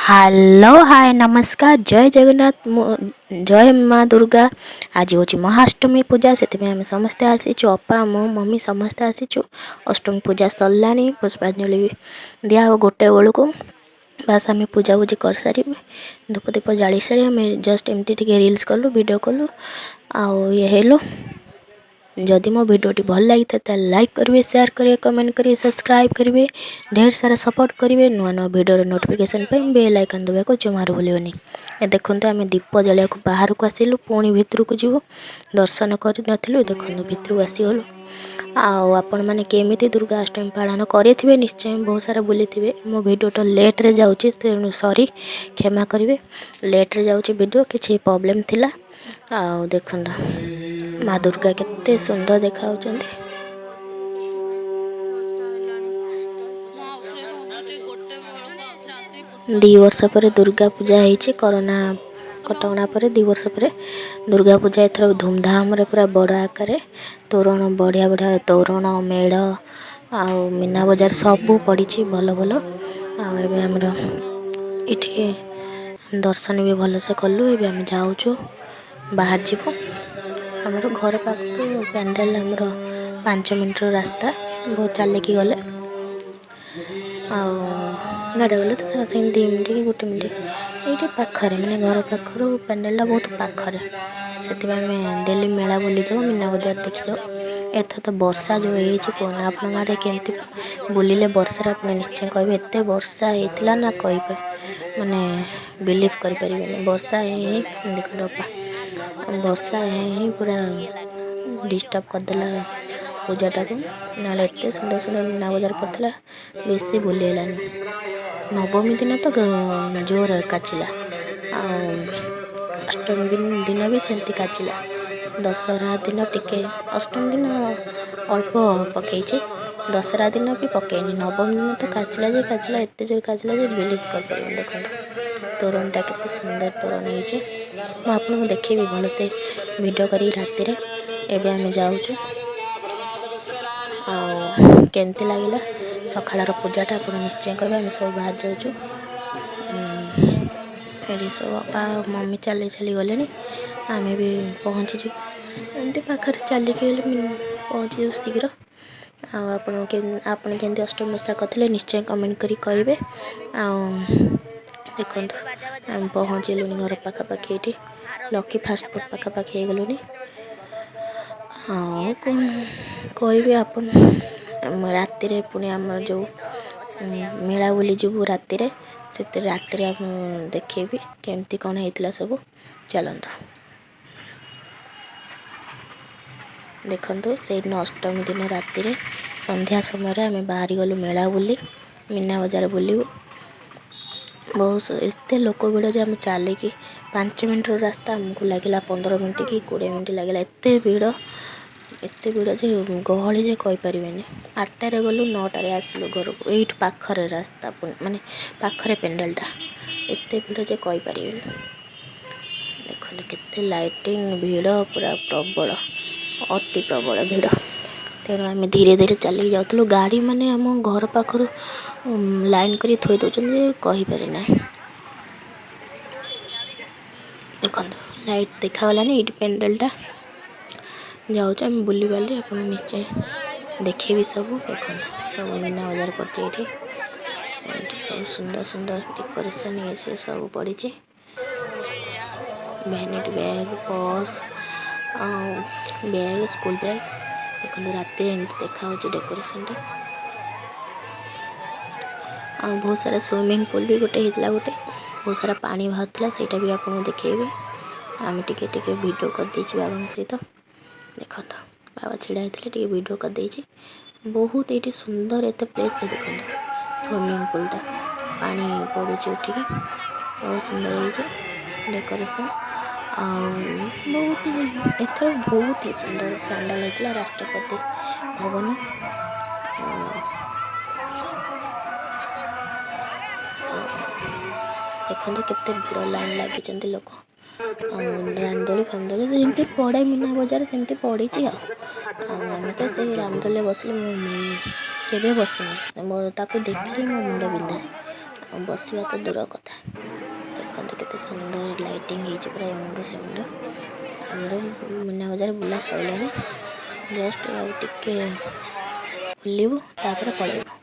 Hello hi नमस्कार जय जगन्नाथ जय माँ दुर्गा। आज हूँ महाअष्टमी पूजा से आम समस्ते आसीचु अपा मो मम्मी समस्ते आसीचु। अष्टमी पूजा सरला पुष्पांजलि दिया हो गोटे बेलू को बास आम पूजा पूजी कर सारी धूप दीप जाली सारी आम जस्ट एमती रिल्स कलु वीडियो कलु आउ ये हेलु। जदि मो भिडियोटी भल लगी था लाइक करेंगे शेयर करेंगे कमेंट करेंगे सब्सक्राइब करेंगे ढेर सारा सपोर्ट करेंगे नुआ नुआ भिडियो नोटिफिकेशन पे बेल आइकन दबा को जमार भूलनी। देखो आम दीप जलिया बाहर को आसिलु पुणी भितर को जीवु दर्शन कर देखो भितर आसीगलु। आपण मैंने केमी दुर्गा अष्टमी पालन करेंगे निश्चय बहुत सारा बुली थे मो भिडियोटा लेट्रे जाऊँगी तेणु सॉरी क्षमा करेंगे लेट्रे जाऊँगी भिडियो किसी प्रॉब्लम थिला। आउ देखो माँ दुर्गा केते सुंदर देखा दी वर्ष पर दुर्गा पूजा होती कोरोना कटकणा पर 2 वर्ष पर दुर्गा पूजा एथर धूमधाम रे पूरा बड़ आकार तोरण बढ़िया बढ़िया तोरण मेढ़ आ मीना बजार सबू पड़ी भल भल आमर ये दर्शन भी भलसे कलु ए आम जाऊँ बाहर जीवु आमर घर पाख पेंडाल आमर 5 मिनट रास्ता बहुत चलिकी गले गाड़ी गले तो 2 मिनट कि 1 मिनट ये पाखरे मैंने घर पाखर पेंडाल बहुत पाखरे से आम डेली मेला बुली जाऊ मीना बजार देखी जाऊ। एथर तो वर्षा जो होना आप केमती बुलिले वर्षा आप निश्चय कहे एत वर्षा होता ना कहे माने बिलीव करें वर्षा देखो वर्षा ही पूरा डिस्टर्ब करदेला पूजाटा को ना एत सुंदर सुंदर मीना बजार पड़ता बेसी बुलीलानी। नवमी दिन तो जोर काचिला अष्टमी दिन भी सेमती काचिला दशहरा दिन टिके अष्टमी दिन अल्प पकई दशहरा दिन भी पकईनी नवमी दिन तो काचिला एत जोर काचिला बिलीव कर देखो तोरणटा केते सुंदर तोरण होइछे मैं आपको देखेबी भल से वीडियो करी राति रे एबे आम जाऊँ केमती लगिला सकाळर पूजाटा आप निश्चय करेंगे आम सब बाहर जाऊँ ये सब अपा मम्मी चली चली गले आम भी पहुँचीजु एमती पाखे चलिकी गले पहुँचीजु शीघ्र। आपण केमती अष्टमी ओषा करते निश्चय कमेंट करी कहे देखो आम पहुँचलुनि घर पाखापाखि ये लकी फास्ट फूड पाखापाखि गलुनि हाँ कौन कहे आपन राति पुणी आम जो मेला बुली जीवु राति से राति आप देखेबी केमती कौन होता सब चलत देखो से अष्टमी दिन राति संध्या समय आम बाहरी गलु मेला बुली मीना बजार बुलू बहुत एत लोक भिड़ जे आम चलिकी 5 मिनट रास्ता आमको लगे 15 मिनट कि 20 मिनट लगे एत भिड़ जे गहली जे कहीपर 8टारे गलु 9टारे आसिलु घर को ये पाखरे रास्ता माने पाखरे पेंडालटा एत भिड़ जे कहीपर देखो केते लाइटिंग भिड़ पूरा प्रबल अति प्रबल भिड़ तेणु आम धीरे धीरे चलिक जाऊँ गाड़ी माने आम घर पाखर लाइन करी थोई दौरान कहीपर ना देखो लाइट देखागलानी ये पेंडालटा जाऊँ आम बुली बाली आप निश्चय देखे भी सब देखो सब मीना बजार पड़े ये सब सुंदर सुंदर डेकोरेशन ये से सब पड़ी vanity bag purse bag school bag देखो राति एमती देखा डेकोरेशन बहुत सारा स्विमिंग पूल भी गोटे होता गोटे बहुत सारा पानी बाहर से भी आपको देखेबे आम टिके वीडियो कर देछि बाबा सहित देखो बाबा छिड़ा होते टे वीडियो कर देछि बहुत ये सुंदर एत प्लेस के देखो स्विमिंग पूलटा पानी पड़ुचे उठिकी बहुत सुंदर है डेकोरेशन बहुत ही एथर बहुत ही सुंदर पैंडाल होता राष्ट्रपति भवन देखो केते भिड़ लाइन लगी लोक रामदोली फामदोली जमी पड़े मीना बजार सेमती पड़ी आम तो से रामदोली बसले के बसनी ताकू देखिले मो मुंड बिंधा बसवा तो दूर कथा देखते केते सुंदर लाइटिंग हो पूरा मुंड से मुंड आमर मीना बजार बुला सैलानी जस्ट टिके बुलू तापर पलैबू।